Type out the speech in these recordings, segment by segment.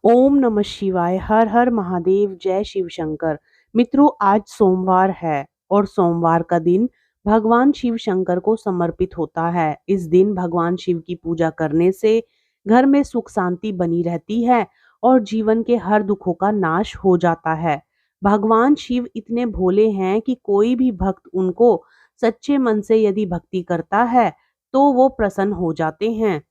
ओम नमः शिवाय। हर हर महादेव। जय शिव शंकर। मित्रों, आज सोमवार है और सोमवार का दिन भगवान शिव शंकर को समर्पित होता है। इस दिन भगवान शिव की पूजा करने से घर में सुख शांति बनी रहती है और जीवन के हर दुखों का नाश हो जाता है। भगवान शिव इतने भोले हैं कि कोई भी भक्त उनको सच्चे मन से यदि भक्ति करता है तो वो प्रसन्न हो जाते हैं।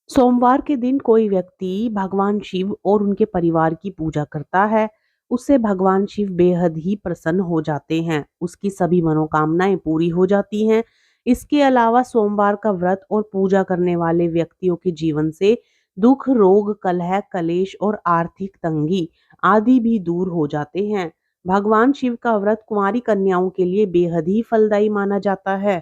सोमवार के दिन कोई व्यक्ति भगवान शिव और उनके परिवार की पूजा करता है, उससे भगवान शिव बेहद ही प्रसन्न हो जाते हैं। उसकी सभी मनोकामनाएं पूरी हो जाती हैं। इसके अलावा सोमवार का व्रत और पूजा करने वाले व्यक्तियों के जीवन से दुख, रोग, कलह, कलेश और आर्थिक तंगी आदि भी दूर हो जाते हैं। भगवान शिव का व्रत कुंवारी कन्याओं के लिए बेहद ही फलदायी माना जाता है।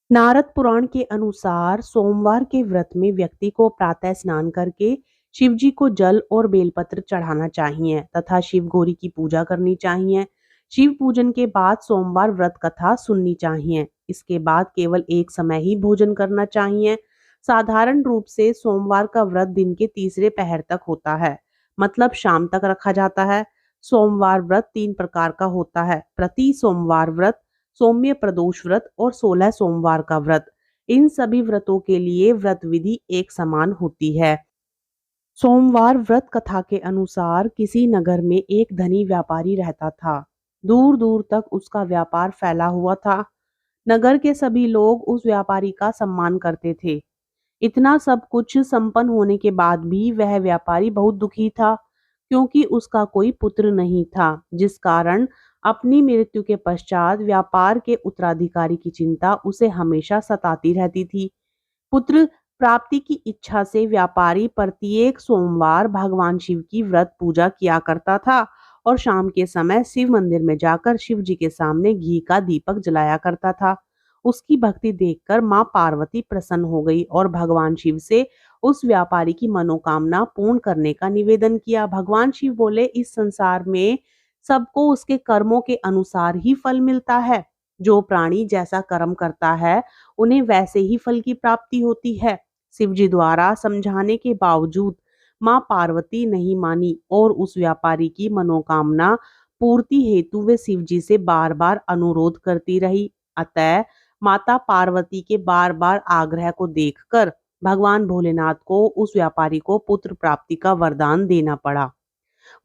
नारद पुराण के अनुसार सोमवार के व्रत में व्यक्ति को प्रातः स्नान करके शिव जी को जल और बेलपत्र चढ़ाना चाहिए तथा शिव गौरी की पूजा करनी चाहिए। शिव पूजन के बाद सोमवार व्रत कथा सुननी चाहिए। इसके बाद केवल एक समय ही भोजन करना चाहिए। साधारण रूप से सोमवार का व्रत दिन के तीसरे पहर तक होता है, मतलब शाम तक रखा जाता है। सोमवार व्रत 3 प्रकार का होता है: प्रति सोमवार व्रत, सौम्य प्रदोष व्रत और 16 सोमवार का व्रत। इन सभी व्रतों के लिए व्रत विधि एक समान होती है। सोमवार व्रत कथा के अनुसार किसी नगर में एक धनी व्यापारी रहता था। दूर दूर तक उसका व्यापार फैला हुआ था। नगर के सभी लोग उस व्यापारी का सम्मान करते थे। इतना सब कुछ संपन्न होने के बाद भी वह व्यापारी बहुत दुखी था, क्योंकि उसका कोई पुत्र नहीं था, जिस कारण अपनी मृत्यु के पश्चात व्यापार के उत्तराधिकारी की चिंता उसे हमेशा सताती रहती थी। पुत्र प्राप्ति की इच्छा से व्यापारी प्रत्येक सोमवार भगवान शिव की व्रत पूजा किया करता था और शाम के समय शिव मंदिर में जाकर शिव जी के सामने घी का दीपक जलाया करता था। उसकी भक्ति देखकर मां पार्वती प्रसन्न हो गई और भगवान शिव से उस व्यापारी की मनोकामना पूर्ण करने का निवेदन किया। भगवान शिव बोले, इस संसार में सबको उसके कर्मों के अनुसार ही फल मिलता है। जो प्राणी जैसा कर्म करता है उन्हें वैसे ही फल की प्राप्ति होती है। शिवजी द्वारा समझाने के बावजूद मां पार्वती नहीं मानी और उस व्यापारी की मनोकामना पूर्ति हेतु वे शिवजी से बार बार अनुरोध करती रही। अतः माता पार्वती के बार बार आग्रह को देखकर भगवान भोलेनाथ को उस व्यापारी को पुत्र प्राप्ति का वरदान देना पड़ा।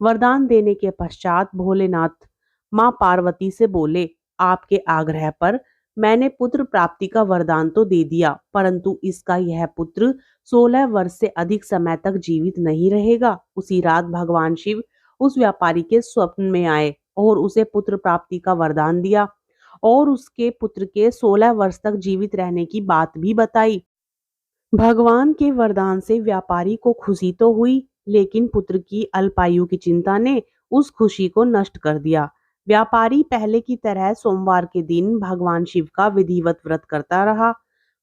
वरदान देने के पश्चात भोलेनाथ मां पार्वती से बोले, आपके आग्रह पर मैंने पुत्र प्राप्ति का वरदान तो दे दिया, परंतु इसका यह पुत्र 16 वर्ष से अधिक समय तक जीवित नहीं रहेगा। उसी रात भगवान शिव उस व्यापारी के स्वप्न में आए और उसे पुत्र प्राप्ति का वरदान दिया और उसके पुत्र के 16 वर्ष तक जीवित रहने की बात भी बताई। भगवान के वरदान से व्यापारी को खुशी तो हुई, लेकिन पुत्र की अल्पायु की चिंता ने उस खुशी को नष्ट कर दिया। व्यापारी पहले की तरह सोमवार के दिन भगवान शिव का विधिवत व्रत करता रहा।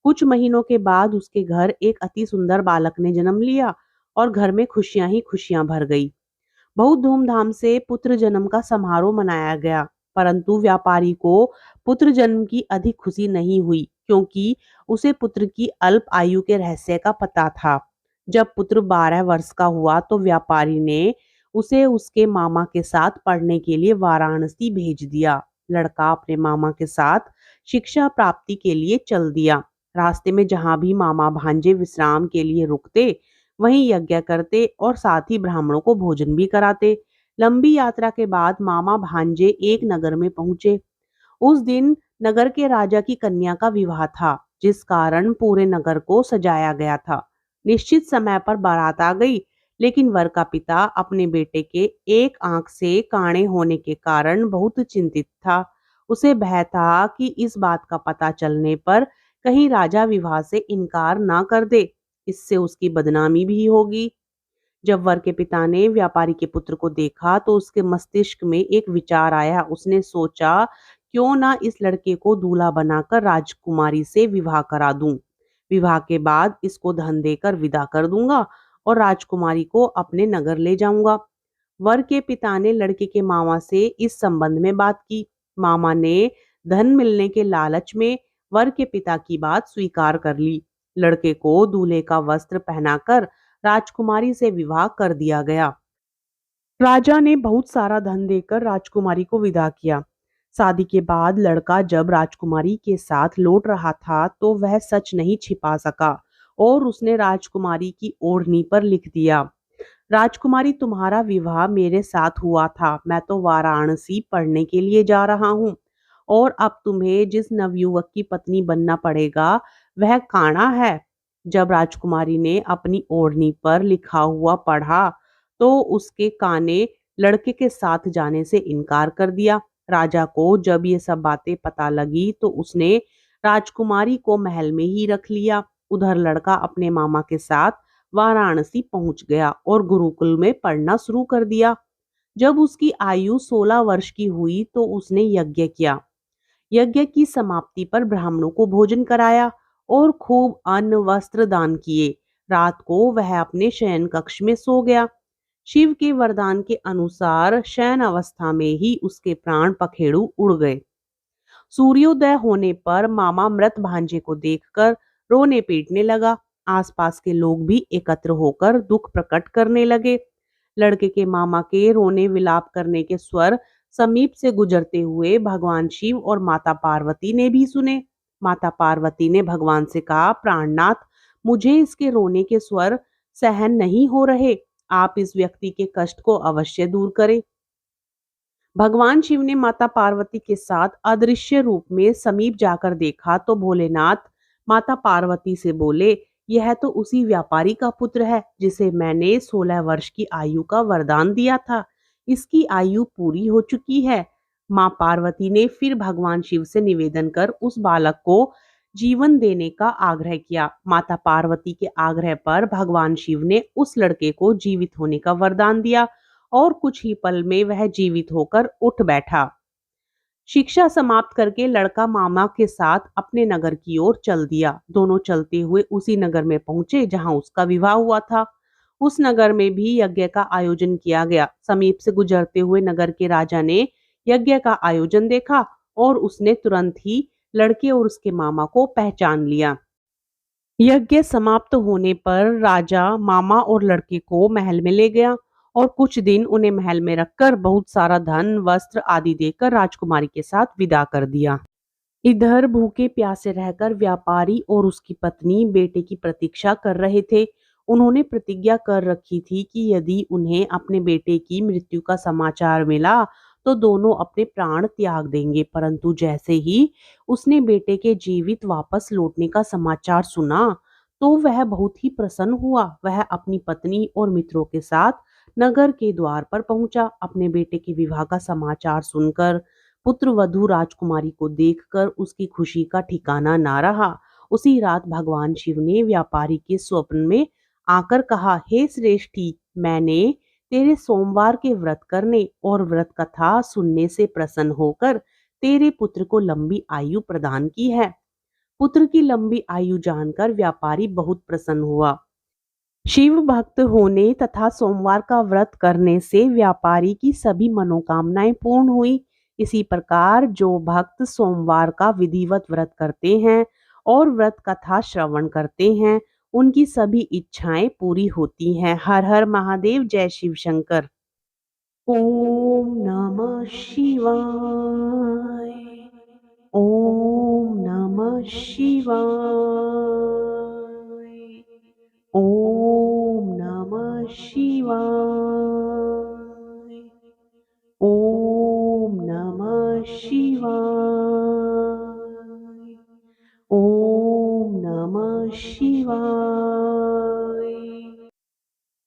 कुछ महीनों के बाद उसके घर एक अति सुंदर बालक ने जन्म लिया और घर में खुशियां ही खुशियां भर गई। बहुत धूमधाम से पुत्र जन्म का समारोह मनाया गया, परंतु व्यापारी को पुत्र जन्म की अधिक खुशी नहीं हुई, क्योंकि उसे पुत्र की अल्प आयु के रहस्य का पता था। जब पुत्र 12 वर्ष का हुआ तो व्यापारी ने उसे उसके मामा के साथ पढ़ने के लिए वाराणसी भेज दिया। लड़का अपने मामा के साथ शिक्षा प्राप्ति के लिए चल दिया। रास्ते में जहां भी मामा भांजे विश्राम के लिए रुकते, वहीं यज्ञ करते और साथ ही ब्राह्मणों को भोजन भी कराते। लंबी यात्रा के बाद मामा भांजे एक नगर में पहुंचे। उस दिन नगर के राजा की कन्या का विवाह था, जिस कारण पूरे नगर को सजाया गया था। निश्चित समय पर बारात आ गई, लेकिन वर का पिता अपने बेटे के एक आंख से काणे होने के कारण बहुत चिंतित था। उसे भय था कि इस बात का पता चलने पर कहीं राजा विवाह से इनकार ना कर दे, इससे उसकी बदनामी भी होगी। जब वर के पिता ने व्यापारी के पुत्र को देखा तो उसके मस्तिष्क में एक विचार आया। उसने सोचा, क्यों ना इस लड़के को दूल्हा बनाकर राजकुमारी से विवाह करा दूं। विवाह के बाद इसको धन देकर विदा कर दूंगा और राजकुमारी को अपने नगर ले जाऊंगा। वर के पिता ने लड़के के मामा से इस संबंध में बात की। मामा ने धन मिलने के लालच में वर के पिता की बात स्वीकार कर ली। लड़के को दूल्हे का वस्त्र पहनाकर राजकुमारी से विवाह कर दिया गया। राजा ने बहुत सारा धन देकर राजकुमारी को विदा किया। शादी के बाद लड़का जब राजकुमारी के साथ लौट रहा था तो वह सच नहीं छिपा सका और उसने राजकुमारी की ओढ़नी पर लिख दिया, राजकुमारी तुम्हारा विवाह मेरे साथ हुआ था। मैं तो वाराणसी पढ़ने के लिए जा रहा हूँ और अब तुम्हें जिस नवयुवक की पत्नी बनना पड़ेगा वह काना है। जब राजकुमारी ने अपनी ओढ़नी पर लिखा हुआ पढ़ा तो उसके काने लड़के के साथ जाने से इनकार कर दिया। राजा को जब ये सब बातें पता लगी तो उसने राजकुमारी को महल में ही रख लिया। उधर लड़का अपने मामा के साथ वाराणसी पहुंच गया और गुरुकुल में पढ़ना शुरू कर दिया। जब उसकी आयु 16 वर्ष की हुई तो उसने यज्ञ किया। यज्ञ की समाप्ति पर ब्राह्मणों को भोजन कराया और खूब अन्न वस्त्र दान किए। रात को वह अपने शयन कक्ष में सो गया। शिव के वरदान के अनुसार शयन अवस्था में ही उसके प्राण पखेरु उड़ गए। सूर्योदय होने पर मामा मृत भांजे को देखकर रोने पीटने लगा। आसपास के लोग भी एकत्र होकर दुख प्रकट करने लगे। लड़के के मामा के रोने विलाप करने के स्वर समीप से गुजरते हुए भगवान शिव और माता पार्वती ने भी सुने। माता पार्वती ने भगवान से कहा, प्राणनाथ, मुझे इसके रोने के स्वर सहन नहीं हो रहे। आप इस व्यक्ति के कष्ट को अवश्य दूर करें। भगवान शिव ने माता पार्वती के साथ अदृश्य रूप में समीप जाकर देखा तो भोलेनाथ माता पार्वती से बोले, यह तो उसी व्यापारी का पुत्र है जिसे मैंने 16 वर्ष की आयु का वरदान दिया था। इसकी आयु पूरी हो चुकी है। माँ पार्वती ने फिर भगवान शिव से निवेदन कर उस बालक को जीवन देने का आग्रह किया। माता पार्वती के आग्रह पर भगवान शिव ने उस लड़के को जीवित होने का वरदान दिया और कुछ ही पल में वह जीवित होकर उठ बैठा। शिक्षा समाप्त करके लड़का मामा के साथ अपने नगर की ओर चल दिया। दोनों चलते हुए उसी नगर में पहुंचे जहां उसका विवाह हुआ था। उस नगर में भी यज्ञ का आयोजन किया गया। समीप से गुजरते हुए नगर के राजा ने यज्ञ का आयोजन देखा और उसने तुरंत ही लड़के और उसके मामा को पहचान लिया। यज्ञ समाप्त होने पर राजा मामा और लड़के को महल में ले गया और कुछ दिन उन्हें महल में रखकर बहुत सारा धन वस्त्र आदि देकर राजकुमारी के साथ विदा कर दिया। इधर भूखे प्यासे रहकर व्यापारी और उसकी पत्नी बेटे की प्रतीक्षा कर रहे थे। उन्होंने प्रतिज्ञा कर रखी थी कि यदि उन्हें अपने बेटे की मृत्यु का समाचार मिला तो दोनों अपने प्राण त्याग देंगे। परंतु जैसे ही उसने बेटे के जीवित वापस लौटने का समाचार सुना तो वह बहुत ही प्रसन्न हुआ। वह अपनी पत्नी और मित्रों के साथ नगर के द्वार पर पहुंचा। अपने बेटे के विवाह का समाचार सुनकर पुत्र वधू राजकुमारी को देखकर उसकी खुशी का ठिकाना ना रहा। उसी रात भगवान शिव ने व्यापारी के स्वप्न में आकर कहा, हे श्रेष्ठी, मैंने तेरे सोमवार के व्रत करने और व्रत कथा सुनने से प्रसन्न होकर तेरे पुत्र को लंबी आयु प्रदान की है। पुत्र की लंबी आयु जानकर व्यापारी बहुत प्रसन्न हुआ। शिव भक्त होने तथा सोमवार का व्रत करने से व्यापारी की सभी मनोकामनाएं पूर्ण हुई। इसी प्रकार जो भक्त सोमवार का विधिवत व्रत करते हैं और व्रत कथा श्रवण करते हैं उनकी सभी इच्छाएं पूरी होती हैं। हर हर महादेव, जय शिव शंकर। ओम नमः शिवाय। ओम नमः शिवाय। ओम नमः शिवाय। ओम नमः शिवाय। ओम नमः शिवाय।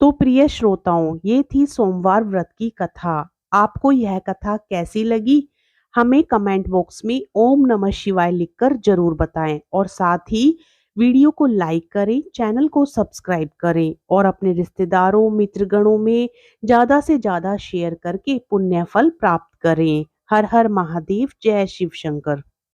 तो प्रिय श्रोताओं, ये थी सोमवार व्रत की कथा। आपको यह कथा कैसी लगी? हमें कमेंट बॉक्स में ओम नमः शिवाय लिखकर जरूर बताएं और साथ ही वीडियो को लाइक करें, चैनल को सब्सक्राइब करें और अपने रिश्तेदारों मित्रगणों में ज्यादा से ज्यादा शेयर करके पुण्य फल प्राप्त करें। हर हर महादेव, जय शिव शंकर।